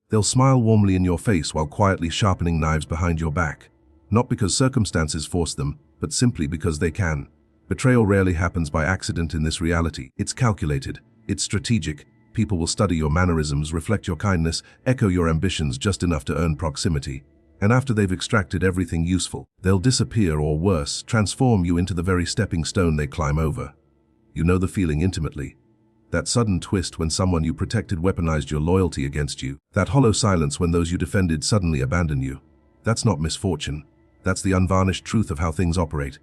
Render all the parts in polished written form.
They'll smile warmly in your face while quietly sharpening knives behind your back. Not because circumstances force them, but simply because they can. Betrayal rarely happens by accident in this reality. It's calculated. It's strategic. People will study your mannerisms, reflect your kindness, echo your ambitions just enough to earn proximity. And after they've extracted everything useful, they'll disappear or worse, transform you into the very stepping stone they climb over. You know the feeling intimately. That sudden twist when someone you protected weaponized your loyalty against you. That hollow silence when those you defended suddenly abandon you. That's not misfortune. That's the unvarnished truth of how things operate.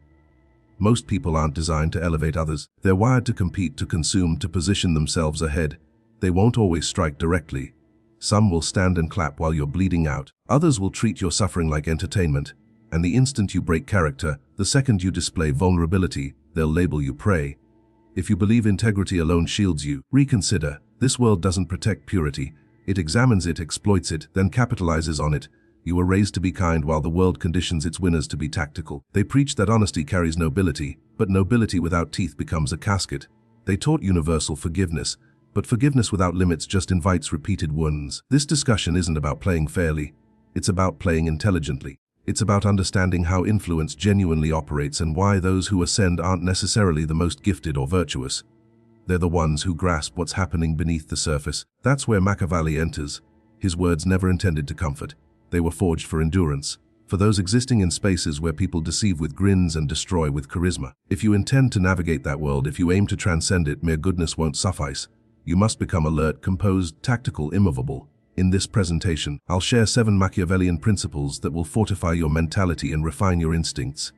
Most people aren't designed to elevate others. They're wired to compete, to consume, to position themselves ahead. They won't always strike directly. Some will stand and clap while you're bleeding out. Others will treat your suffering like entertainment. And the instant you break character, the second you display vulnerability, they'll label you prey. If you believe integrity alone shields you, reconsider. This world doesn't protect purity. It examines it, exploits it, then capitalizes on it. You were raised to be kind while the world conditions its winners to be tactical. They preach that honesty carries nobility, but nobility without teeth becomes a casket. They taught universal forgiveness, but forgiveness without limits just invites repeated wounds. This discussion isn't about playing fairly. It's about playing intelligently. It's about understanding how influence genuinely operates and why those who ascend aren't necessarily the most gifted or virtuous. They're the ones who grasp what's happening beneath the surface. That's where Machiavelli enters. His words never intended to comfort. They were forged for endurance, for those existing in spaces where people deceive with grins and destroy with charisma. If you intend to navigate that world, if you aim to transcend it, mere goodness won't suffice. You must become alert, composed, tactical, immovable. In this presentation, I'll share 7 Machiavellian principles that will fortify your mentality and refine your instincts.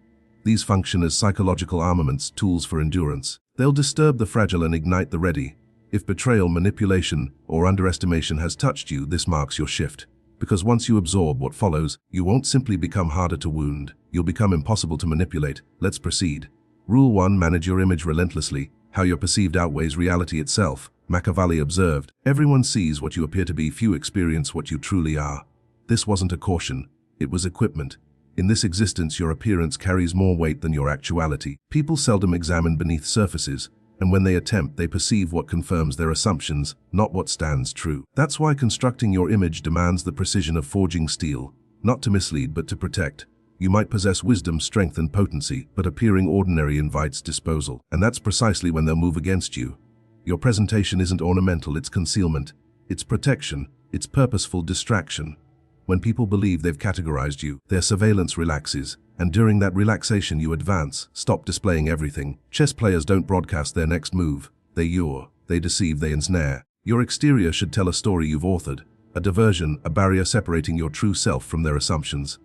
These function as psychological armaments, tools for endurance. They'll disturb the fragile and ignite the ready. If betrayal, manipulation, or underestimation has touched you, this marks your shift. Because once you absorb what follows, you won't simply become harder to wound. You'll become impossible to manipulate. Let's proceed. Rule 1. Manage your image relentlessly. How you're perceived outweighs reality itself. Machiavelli observed, everyone sees what you appear to be, few experience what you truly are. This wasn't a caution, it was equipment. In this existence, your appearance carries more weight than your actuality. People seldom examine beneath surfaces, and when they attempt, they perceive what confirms their assumptions, not what stands true. That's why constructing your image demands the precision of forging steel, not to mislead but to protect. You might possess wisdom, strength, and potency, but appearing ordinary invites disposal. And that's precisely when they'll move against you. Your presentation isn't ornamental, it's concealment. It's protection. It's purposeful distraction. When people believe they've categorized you, their surveillance relaxes, and during that relaxation you advance. Stop displaying everything. Chess players don't broadcast their next move. They lure, they deceive, they ensnare. Your exterior should tell a story you've authored, a diversion, a barrier separating your true self from their assumptions.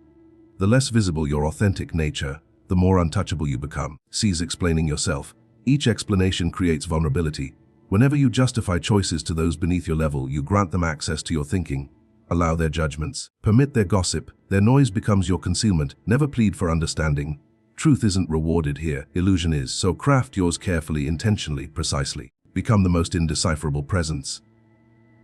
The less visible your authentic nature, the more untouchable you become. Cease explaining yourself. Each explanation creates vulnerability. Whenever you justify choices to those beneath your level, you grant them access to your thinking. Allow their judgments. Permit their gossip. Their noise becomes your concealment. Never plead for understanding. Truth isn't rewarded here. Illusion is. So craft yours carefully, intentionally, precisely. Become the most indecipherable presence.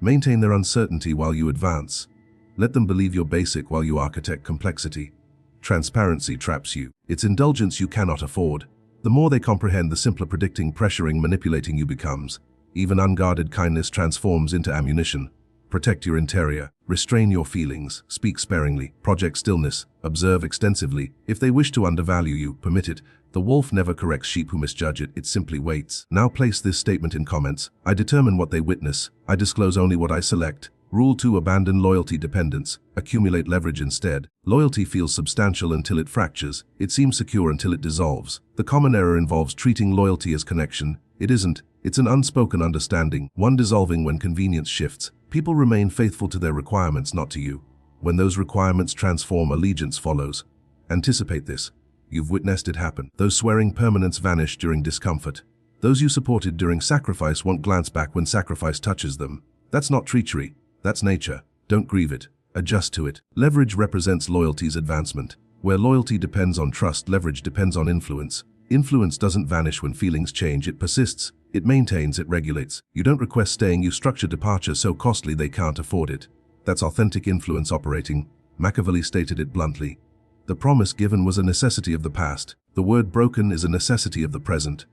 Maintain their uncertainty while you advance. Let them believe you're basic while you architect complexity. Transparency traps you. It's indulgence you cannot afford. The more they comprehend, the simpler predicting, pressuring, manipulating you becomes. Even unguarded kindness transforms into ammunition. Protect your interior. Restrain your feelings. Speak sparingly. Project stillness. Observe extensively. If they wish to undervalue you, permit it. The wolf never corrects sheep who misjudge it, it simply waits. Now place this statement in comments. I determine what they witness. I disclose only what I select. Rule 2. Abandon loyalty dependence. Accumulate leverage instead. Loyalty feels substantial until it fractures. It seems secure until it dissolves. The common error involves treating loyalty as connection. It isn't. It's an unspoken understanding, one dissolving when convenience shifts. People remain faithful to their requirements, not to you. When those requirements transform, allegiance follows. Anticipate this. You've witnessed it happen. Those swearing permanence vanish during discomfort. Those you supported during sacrifice won't glance back when sacrifice touches them. That's not treachery. That's nature. Don't grieve it. Adjust to it. Leverage represents loyalty's advancement. Where loyalty depends on trust, leverage depends on influence. Influence doesn't vanish when feelings change, it persists. It maintains, it regulates. You don't request staying, you structure departure so costly they can't afford it. That's authentic influence operating. Machiavelli stated it bluntly. The promise given was a necessity of the past. The word broken is a necessity of the present.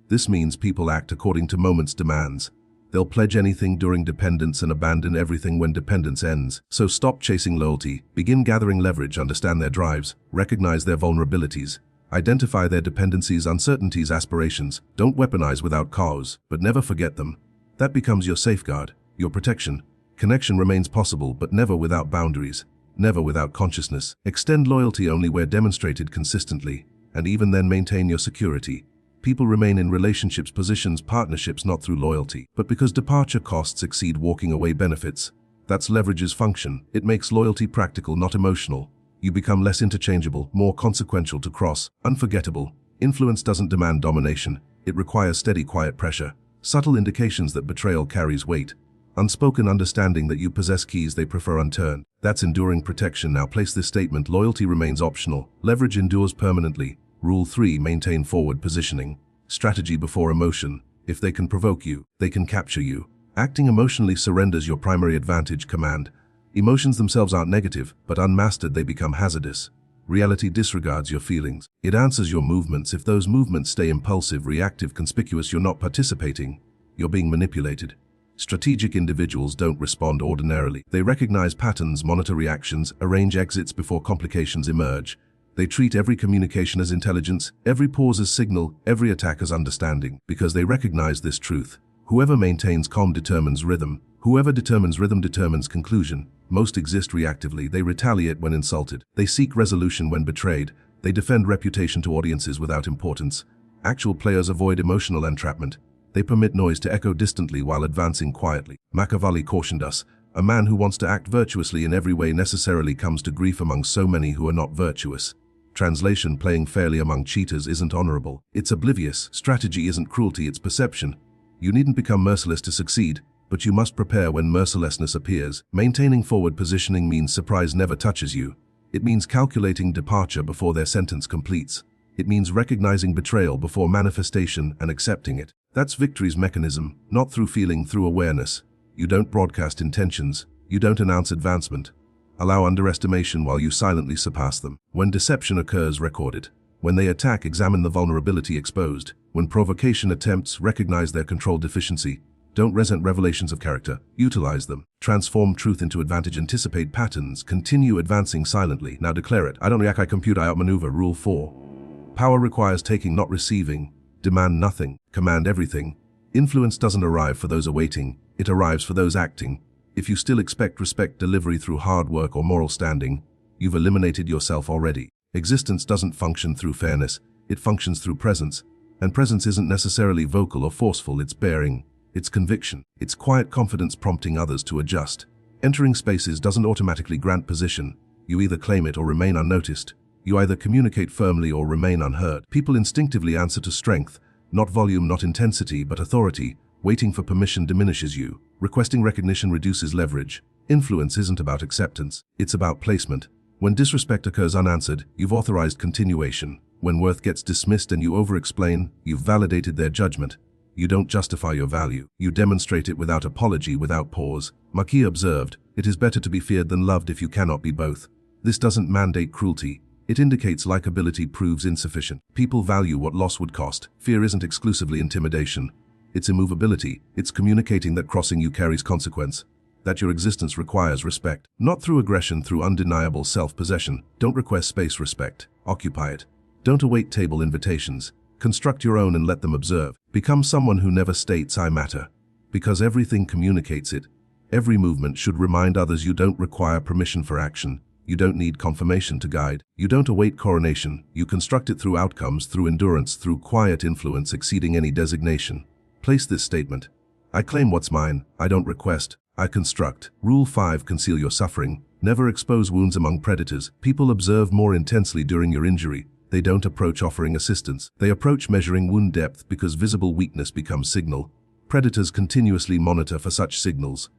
This means people act according to moment's demands. They'll pledge anything during dependence and abandon everything when dependence ends. So stop chasing loyalty, begin gathering leverage, understand their drives, recognize their vulnerabilities, identify their dependencies, uncertainties, aspirations. Don't weaponize without cause, but never forget them. That becomes your safeguard, your protection. Connection remains possible, but never without boundaries, never without consciousness. Extend loyalty only where demonstrated consistently, and even then maintain your security. People remain in relationships, positions, partnerships not through loyalty, but because departure costs exceed walking away benefits. That's leverage's function. It makes loyalty practical, not emotional. You become less interchangeable, more consequential to cross, unforgettable. Influence doesn't demand domination. It requires steady, quiet pressure. Subtle indications that betrayal carries weight. Unspoken understanding that you possess keys they prefer unturned. That's enduring protection. Now place this statement: loyalty remains optional. Leverage endures permanently. Rule 3. Maintain forward positioning. Strategy before emotion. If they can provoke you, they can capture you. Acting emotionally surrenders your primary advantage. Command. Emotions themselves aren't negative, but unmastered they become hazardous. Reality disregards your feelings. It answers your movements. If those movements stay impulsive, reactive, conspicuous, you're not participating. You're being manipulated. Strategic individuals don't respond ordinarily. They recognize patterns, monitor reactions, arrange exits before complications emerge. They treat every communication as intelligence, every pause as signal, every attack as understanding, because they recognize this truth. Whoever maintains calm determines rhythm. Whoever determines rhythm determines conclusion. Most exist reactively. They retaliate when insulted. They seek resolution when betrayed. They defend reputation to audiences without importance. Actual players avoid emotional entrapment. They permit noise to echo distantly while advancing quietly. Machiavelli cautioned us, a man who wants to act virtuously in every way necessarily comes to grief among so many who are not virtuous. Translation: playing fairly among cheaters isn't honorable. It's oblivious. Strategy isn't cruelty, it's perception. You needn't become merciless to succeed, but you must prepare when mercilessness appears. Maintaining forward positioning means surprise never touches you. It means calculating departure before their sentence completes. It means recognizing betrayal before manifestation and accepting it. That's victory's mechanism, not through feeling, through awareness. You don't broadcast intentions. You don't announce advancement. Allow underestimation while you silently surpass them. When deception occurs, record it. When they attack, examine the vulnerability exposed. When provocation attempts, recognize their control deficiency. Don't resent revelations of character. Utilize them. Transform truth into advantage. Anticipate patterns. Continue advancing silently. Now declare it. I don't react, I compute, I outmaneuver. Rule 4. Power requires taking, not receiving. Demand nothing. Command everything. Influence doesn't arrive for those awaiting. It arrives for those acting. If you still expect respect delivery through hard work or moral standing, you've eliminated yourself already. Existence doesn't function through fairness. It functions through presence. And presence isn't necessarily vocal or forceful. It's bearing. It's conviction. It's quiet confidence prompting others to adjust. Entering spaces doesn't automatically grant position. You either claim it or remain unnoticed. You either communicate firmly or remain unheard. People instinctively answer to strength, not volume, not intensity, but authority. Waiting for permission diminishes you. Requesting recognition reduces leverage. Influence isn't about acceptance. It's about placement. When disrespect occurs unanswered, you've authorized continuation. When worth gets dismissed and you over-explain, you've validated their judgment. You don't justify your value. You demonstrate it without apology, without pause. Machiavelli observed, "It is better to be feared than loved if you cannot be both." This doesn't mandate cruelty. It indicates likability proves insufficient. People value what loss would cost. Fear isn't exclusively intimidation. It's immovability. It's communicating that crossing you carries consequence. That your existence requires respect. Not through aggression, through undeniable self-possession. Don't request space, respect. Occupy it. Don't await table invitations. Construct your own and let them observe. Become someone who never states "I matter." Because everything communicates it. Every movement should remind others you don't require permission for action. You don't need confirmation to guide. You don't await coronation. You construct it through outcomes, through endurance, through quiet influence exceeding any designation. Place this statement: I claim what's mine. I don't request. I construct. Rule 5. Conceal your suffering. Never expose wounds among predators. People observe more intensely during your injury. They don't approach offering assistance. They approach measuring wound depth because visible weakness becomes signal. Predators continuously monitor for such signals.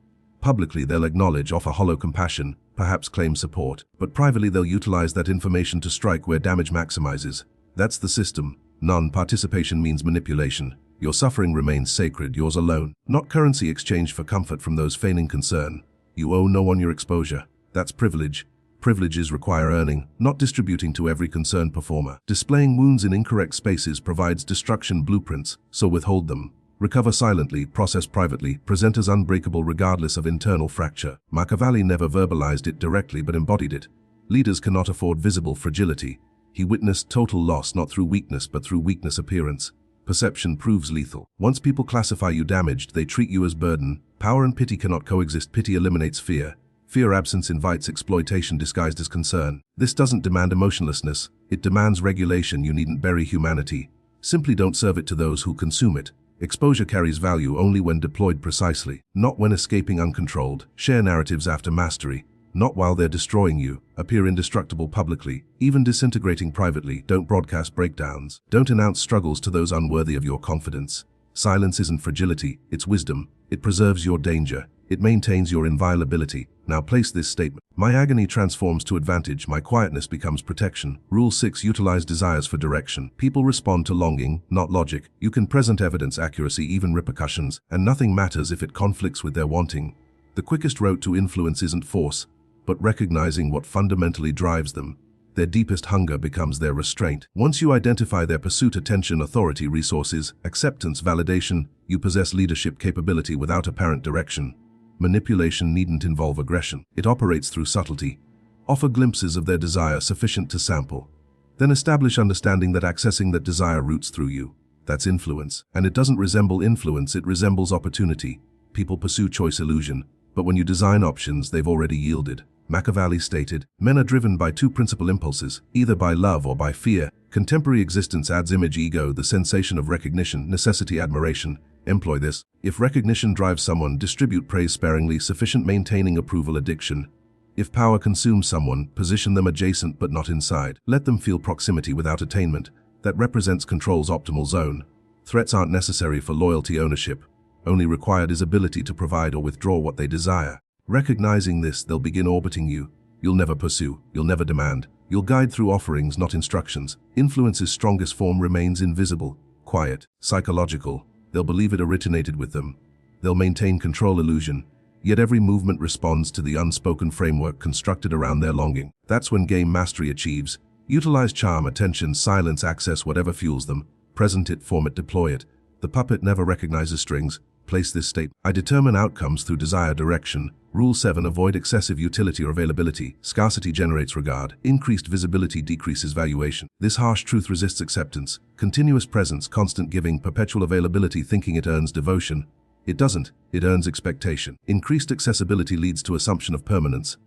Publicly they'll acknowledge, offer hollow compassion, perhaps claim support, but privately they'll utilize that information to strike where damage maximizes. That's the system. Non-participation means manipulation. Your suffering remains sacred, yours alone, not currency exchanged for comfort from those feigning concern. You owe no one your exposure. That's privilege. Privileges require earning, not distributing to every concerned performer. Displaying wounds in incorrect spaces provides destruction blueprints, so withhold them. Recover silently, process privately, present as unbreakable regardless of internal fracture. Machiavelli never verbalized it directly but embodied it. Leaders cannot afford visible fragility. He witnessed total loss not through weakness but through weakness appearance. Perception proves lethal. Once people classify you damaged, they treat you as burden. Power and pity cannot coexist. Pity eliminates fear. Fear absence invites exploitation disguised as concern. This doesn't demand emotionlessness. It demands regulation. You needn't bury humanity. Simply don't serve it to those who consume it. Exposure carries value only when deployed precisely, not when escaping uncontrolled. Share narratives after mastery, not while they're destroying you. Appear indestructible publicly, even disintegrating privately. Don't broadcast breakdowns. Don't announce struggles to those unworthy of your confidence. Silence isn't fragility, it's wisdom. It preserves your danger. It maintains your inviolability. Now place this statement. My agony transforms to advantage. My quietness becomes protection. Rule 6. Utilize desires for direction. People respond to longing, not logic. You can present evidence, accuracy, even repercussions, and nothing matters if it conflicts with their wanting. The quickest route to influence isn't force, but recognizing what fundamentally drives them. Their deepest hunger becomes their restraint. Once you identify their pursuit, attention, authority, resources, acceptance, validation, you possess leadership capability without apparent direction. Manipulation needn't involve aggression. It operates through subtlety. Offer glimpses of their desire sufficient to sample. Then establish understanding that accessing that desire roots through you. That's influence. And it doesn't resemble influence, it resembles opportunity. People pursue choice illusion, but when you design options, they've already yielded. Machiavelli stated, men are driven by two principal impulses, either by love or by fear. Contemporary existence adds image, ego, the sensation of recognition, necessity, admiration. Employ this. If recognition drives someone, distribute praise sparingly, sufficient maintaining approval, addiction. If power consumes someone, position them adjacent but not inside. Let them feel proximity without attainment. That represents control's optimal zone. Threats aren't necessary for loyalty, ownership. Only required is ability to provide or withdraw what they desire. Recognizing this, they'll begin orbiting you. You'll never pursue, you'll never demand. You'll guide through offerings, not instructions. Influence's strongest form remains invisible, quiet, psychological. They'll believe it originated with them. They'll maintain control illusion, yet every movement responds to the unspoken framework constructed around their longing. That's when game mastery achieves. Utilize charm, attention, silence, access whatever fuels them. Present it, form it, deploy it. The puppet never recognizes strings. Place this statement. I determine outcomes through desire, direction. Rule 7. Avoid excessive utility or availability. Scarcity generates regard. Increased visibility decreases valuation. This harsh truth resists acceptance. Continuous presence, constant giving, perpetual availability, thinking it earns devotion. It doesn't. It earns expectation. Increased accessibility leads to assumption of permanence.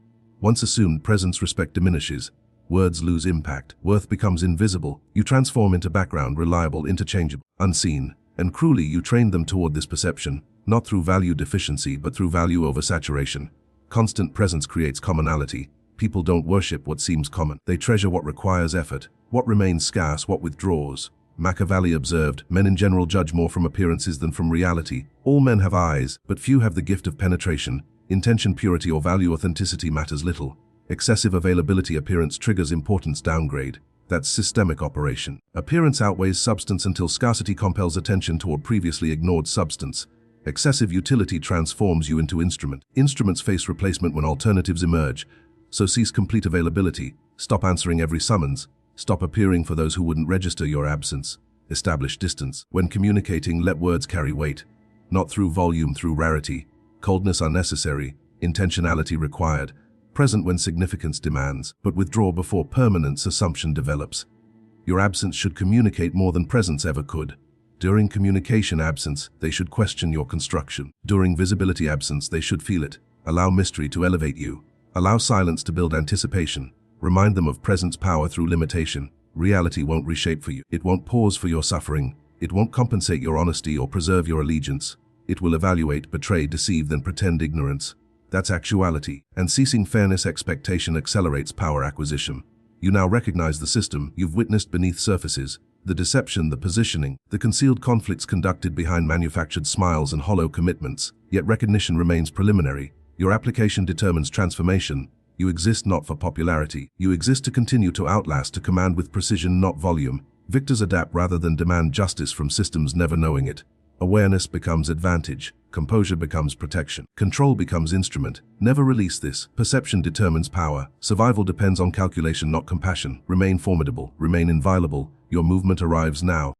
Once assumed presence, respect diminishes. Words lose impact. Worth becomes invisible. You transform into background, reliable, interchangeable, unseen. And cruelly you train them toward this perception, not through value deficiency but through value oversaturation. Constant presence creates commonality. People don't worship what seems common. They treasure what requires effort, what remains scarce, what withdraws. Machiavelli observed, men in general judge more from appearances than from reality. All men have eyes, but few have the gift of penetration. Intention, purity or value, authenticity matters little. Excessive availability, appearance triggers importance downgrade. That's systemic operation. Appearance outweighs substance until scarcity compels attention toward previously ignored substance. Excessive utility transforms you into instrument. Instruments face replacement when alternatives emerge. So cease complete availability. Stop answering every summons. Stop appearing for those who wouldn't register your absence. Establish distance. When communicating, let words carry weight. Not through volume, through rarity. Coldness unnecessary. Intentionality required. Present when significance demands, but withdraw before permanence assumption develops. Your absence should communicate more than presence ever could. During communication absence, they should question your construction. During visibility absence, they should feel it. Allow mystery to elevate you. Allow silence to build anticipation. Remind them of presence power through limitation. Reality won't reshape for you. It won't pause for your suffering. It won't compensate your honesty or preserve your allegiance. It will evaluate, betray, deceive, then pretend ignorance. That's actuality, and ceasing fairness expectation accelerates power acquisition. You now recognize the system you've witnessed beneath surfaces, the deception, the positioning, the concealed conflicts conducted behind manufactured smiles and hollow commitments. Yet recognition remains preliminary. Your application determines transformation. You exist not for popularity. You exist to continue to outlast, to command with precision, not volume. Victors adapt rather than demand justice from systems never knowing it. Awareness becomes advantage. Composure becomes protection. Control becomes instrument. Never release this. Perception determines power. Survival depends on calculation, not compassion. Remain formidable. Remain inviolable. Your movement arrives now.